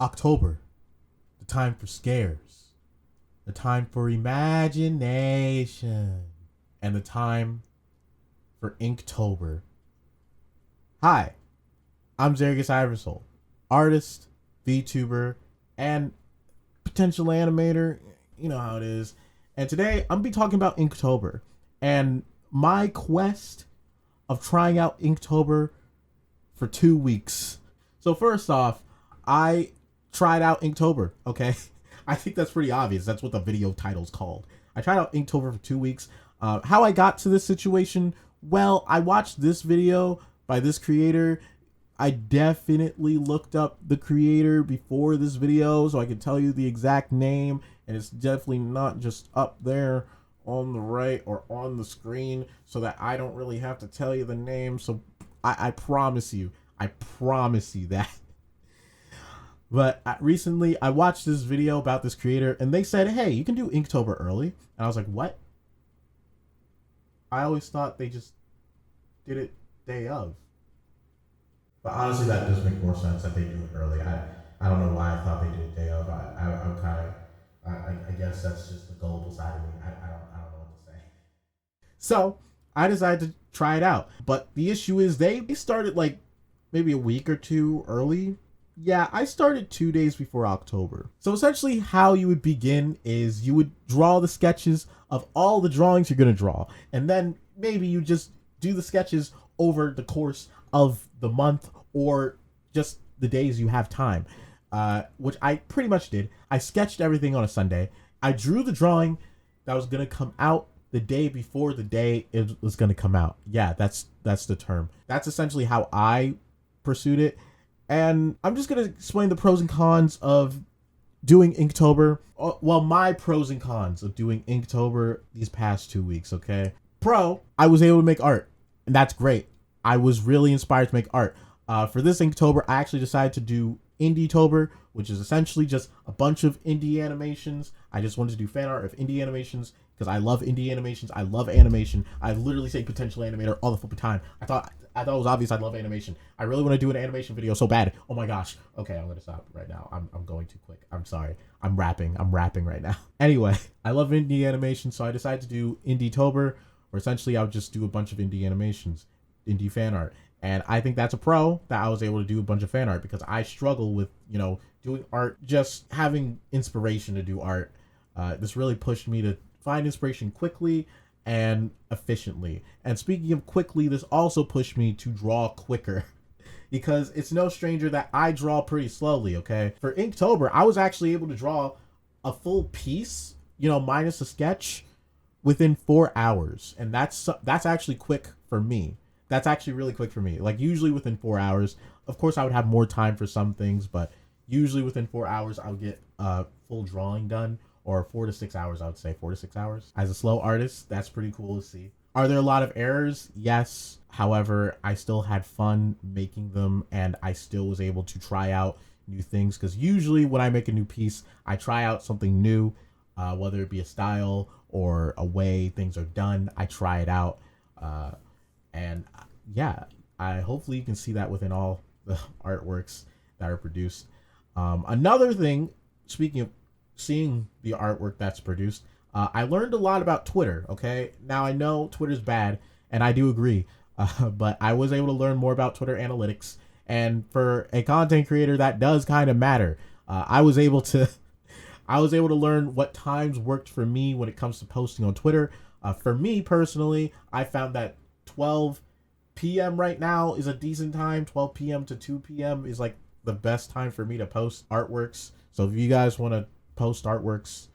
October, the time for scares, the time for imagination, and the time for Inktober. Hi, I'm Zaergis, artist, VTuber, and potential animator. You know how it is. And today I'm gonna be talking about Inktober and my quest of trying out Inktober for 2 weeks. So first off, I tried out Inktober, okay? I think that's pretty obvious. That's what the video title's called. I tried out Inktober for 2 weeks. How I got to this situation? Well, I watched this video by this creator. I definitely looked up the creator before this video so I could tell you the exact name, and it's definitely not just up there on the right or on the screen so that I don't really have to tell you the name. So I promise you that. But recently I watched this video about this creator and they said, hey, you can do Inktober early. And I was like, what? I always thought they just did it day of. But honestly, that does make more sense that they do it early. I don't know why I thought they did it day of. I'm kind of, I guess that's just the gullible side of me. I don't know what to say. So I decided to try it out. But the issue is they started like maybe a week or two early. Yeah, I started 2 days before October. So essentially how you would begin is you would draw the sketches of all the drawings you're going to draw. And then maybe you just do the sketches over the course of the month or just the days you have time, which I pretty much did. I sketched everything on a Sunday. I drew the drawing that was going to come out the day before the day it was going to come out. Yeah, that's the term. That's essentially how I pursued it. And I'm just going to explain the pros and cons of doing Inktober. Well, my pros and cons of doing Inktober these past 2 weeks, okay? Pro, I was able to make art, and that's great. I was really inspired to make art. For this Inktober, I actually decided to do Indietober, which is essentially just a bunch of indie animations. I just wanted to do fan art of indie animations because I love indie animations. I love animation. I literally say potential animator all the flipping time. I thought it was obvious I love animation. I really want to do an animation video so bad. Oh my gosh. Okay, I'm gonna stop right now. I'm going too quick. I'm sorry. I'm rapping right now. Anyway, I love indie animation, so I decided to do Indietober, where essentially I would just do a bunch of indie animations, indie fan art. And I think that's a pro that I was able to do a bunch of fan art because I struggle with, doing art, just having inspiration to do art. This really pushed me to find inspiration quickly and efficiently. And speaking of quickly, this also pushed me to draw quicker because it's no stranger that I draw pretty slowly, okay? For Inktober, I was actually able to draw a full piece, minus a sketch within 4 hours. And that's actually quick for me. That's actually really quick for me. Like usually within 4 hours, of course I would have more time for some things, but usually within 4 hours, I would get full drawing done. Or 4 to 6 hours, I would say 4 to 6 hours. As a slow artist, that's pretty cool to see. Are there a lot of errors? Yes. However, I still had fun making them and I still was able to try out new things. Because usually when I make a new piece, I try out something new, whether it be a style or a way things are done. I try it out. And yeah, hopefully you can see that within all the artworks that are produced. Another thing, speaking of seeing the artwork that's produced, I learned a lot about Twitter. Okay, now I know Twitter's bad, and I do agree, but I was able to learn more about Twitter analytics, and for a content creator, that does kind of matter. I was able to learn what times worked for me when it comes to posting on Twitter. For me personally, I found that 12 p.m. right now is a decent time. 12 p.m. to 2 p.m. is like the best time for me to post artworks. So if you guys want to post artworks,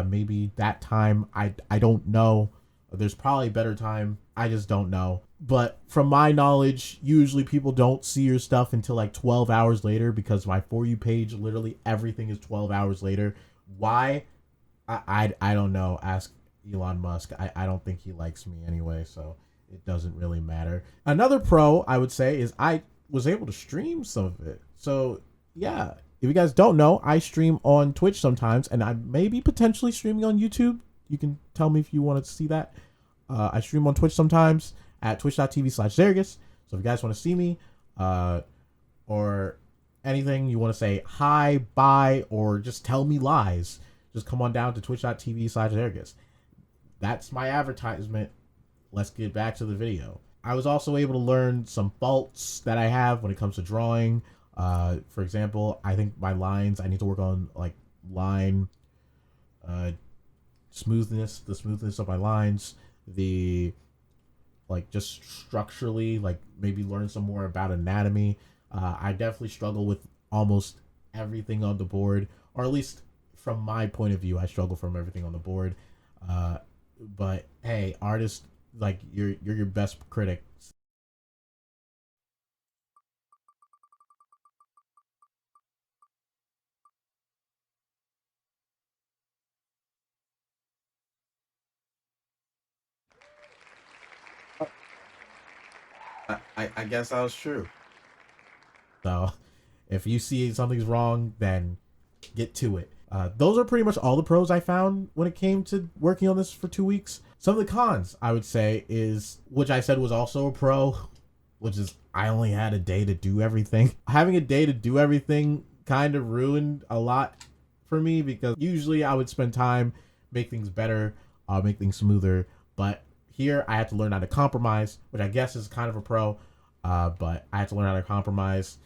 maybe that time, I don't know. There's probably a better time. I just don't know. But from my knowledge, usually people don't see your stuff until like 12 hours later because my For You page, literally everything is 12 hours later. Why? I don't know. Ask Elon Musk. I don't think he likes me anyway, so it doesn't really matter. Another pro I would say is I was able to stream some of it. So yeah, if you guys don't know, I stream on Twitch sometimes, and I may be potentially streaming on YouTube. You can tell me if you want to see that. I stream on Twitch sometimes at twitch.tv/Zaergis. So if you guys want to see me, or anything you want to say hi, bye, or just tell me lies, just come on down to twitch.tv/Zaergis. That's my advertisement. Let's get back to the video. I was also able to learn some faults that I have when it comes to drawing. For example, I think my lines, I need to work on like line smoothness, the smoothness of my lines, the like just structurally, like maybe learn some more about anatomy. I definitely struggle with almost everything on the board, or at least from my point of view, I struggle from everything on the board. But hey, artist, like you're your best critic. I guess that was true. So if you see something's wrong, then get to it. Those are pretty much all the pros I found when it came to working on this for 2 weeks. Some of the cons, I would say, is which I said was also a pro, which is I only had a day to do everything. Having a day to do everything kind of ruined a lot for me because usually I would spend time, make things better, make things smoother. But here I had to learn how to compromise, which I guess is kind of a pro. But I had to learn how to compromise.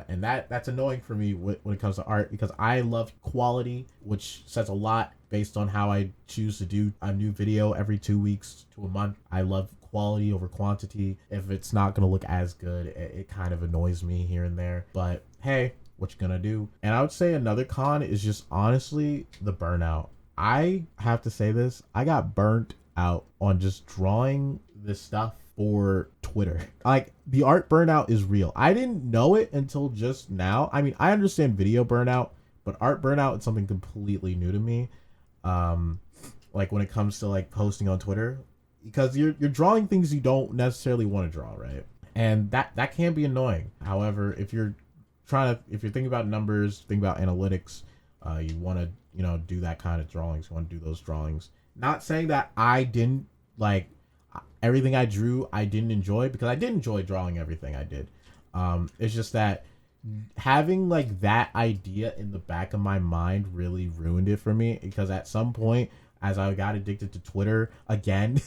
And that's annoying for me when it comes to art because I love quality, which says a lot based on how I choose to do a new video every 2 weeks to a month. I love quality over quantity. If it's not gonna look as good, it kind of annoys me here and there. But hey, what you gonna do? And I would say another con is just honestly the burnout. I have to say this, I got burnt out on just drawing this stuff for Twitter. Like the art burnout is real. I didn't know it until just now. I mean, I understand video burnout, but art burnout is something completely new to me. Like when it comes to like posting on Twitter, because you're drawing things you don't necessarily want to draw, right? And that can be annoying. However, if you're thinking about numbers, think about analytics, you want to do that kind of drawings. You want to do those drawings. Not saying that I didn't like everything I drew I didn't enjoy, because I did enjoy drawing everything I did. It's just that having like that idea in the back of my mind really ruined it for me, because at some point as I got addicted to Twitter again,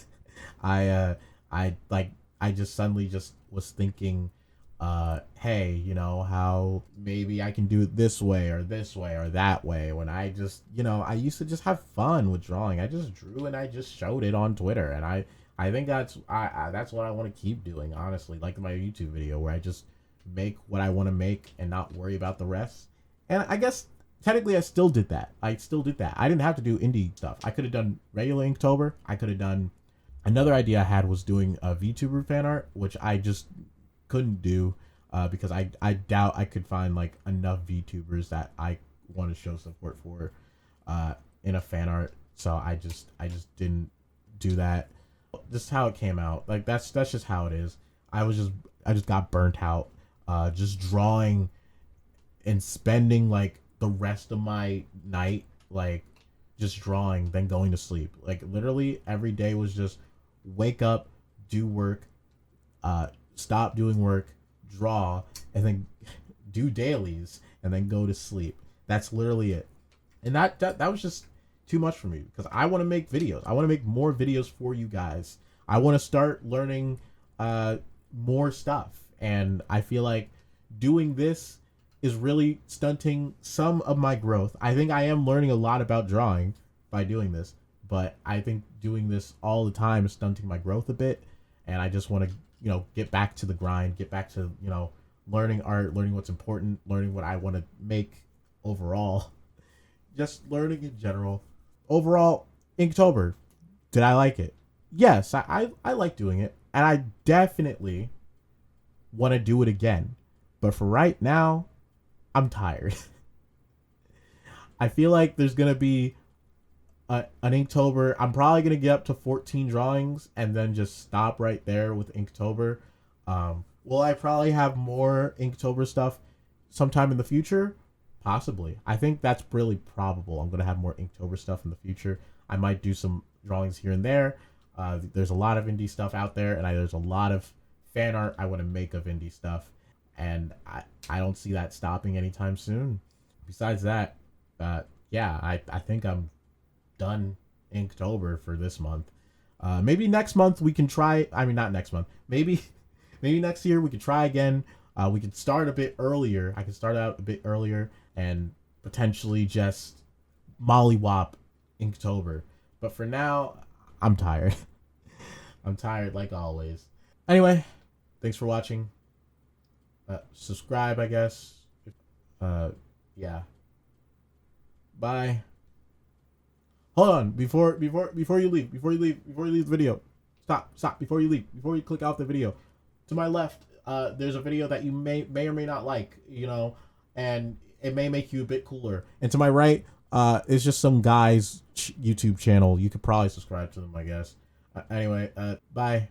I I just suddenly just was thinking, hey, how maybe I can do it this way or that way, when I just I used to just have fun with drawing. I just drew and I just showed it on Twitter, and I think that's what I want to keep doing, honestly, like my YouTube video where I just make what I want to make and not worry about the rest. And I guess technically I still did that. I didn't have to do indie stuff. I could have done regular Inktober. I could have done another idea I had was doing a VTuber fan art, which I just couldn't do because I doubt I could find like enough VTubers that I want to show support for in a fan art. So I just didn't do that. Just how it came out. Like that's just how it is. I just got burnt out just drawing and spending like the rest of my night like just drawing, then going to sleep. Like literally every day was just wake up, do work, stop doing work, draw, and then do dailies, and then go to sleep. That's literally it. And that was just too much for me, because I want to make videos. I want to make more videos for you guys. I want to start learning more stuff, and I feel like doing this is really stunting some of my growth. I think I am learning a lot about drawing by doing this, but I think doing this all the time is stunting my growth a bit, and I just want to get back to the grind, get back to learning art, learning what's important, learning what I want to make overall, just learning in general. Overall, Inktober, did I like it? Yes, I like doing it, and I definitely want to do it again. But for right now, I'm tired. I feel like there's gonna be an Inktober. I'm probably gonna get up to 14 drawings and then just stop right there with Inktober. Will I probably have more Inktober stuff sometime in the future? Possibly. I think that's really probable. I'm gonna have more Inktober stuff in the future. I might do some drawings here and there. There's a lot of indie stuff out there, and there's a lot of fan art I want to make of indie stuff. and I don't see that stopping anytime soon. Besides that, yeah, I think I'm done Inktober for this month. Maybe next month we can try. I mean, not next month. Maybe maybe next year we could try again. We could start a bit earlier. I could start out a bit earlier and potentially just mollywop Inktober. But for now, I'm tired. I'm tired like always. Anyway, thanks for watching. Subscribe, I guess. Yeah. Bye. Hold on, before you leave the video. Stop before you leave. Before you click off the video. To my left, there's a video that you may or may not like, you know, and it may make you a bit cooler. And to my right, it's just some guy's YouTube channel. You could probably subscribe to them, I guess. Anyway, bye.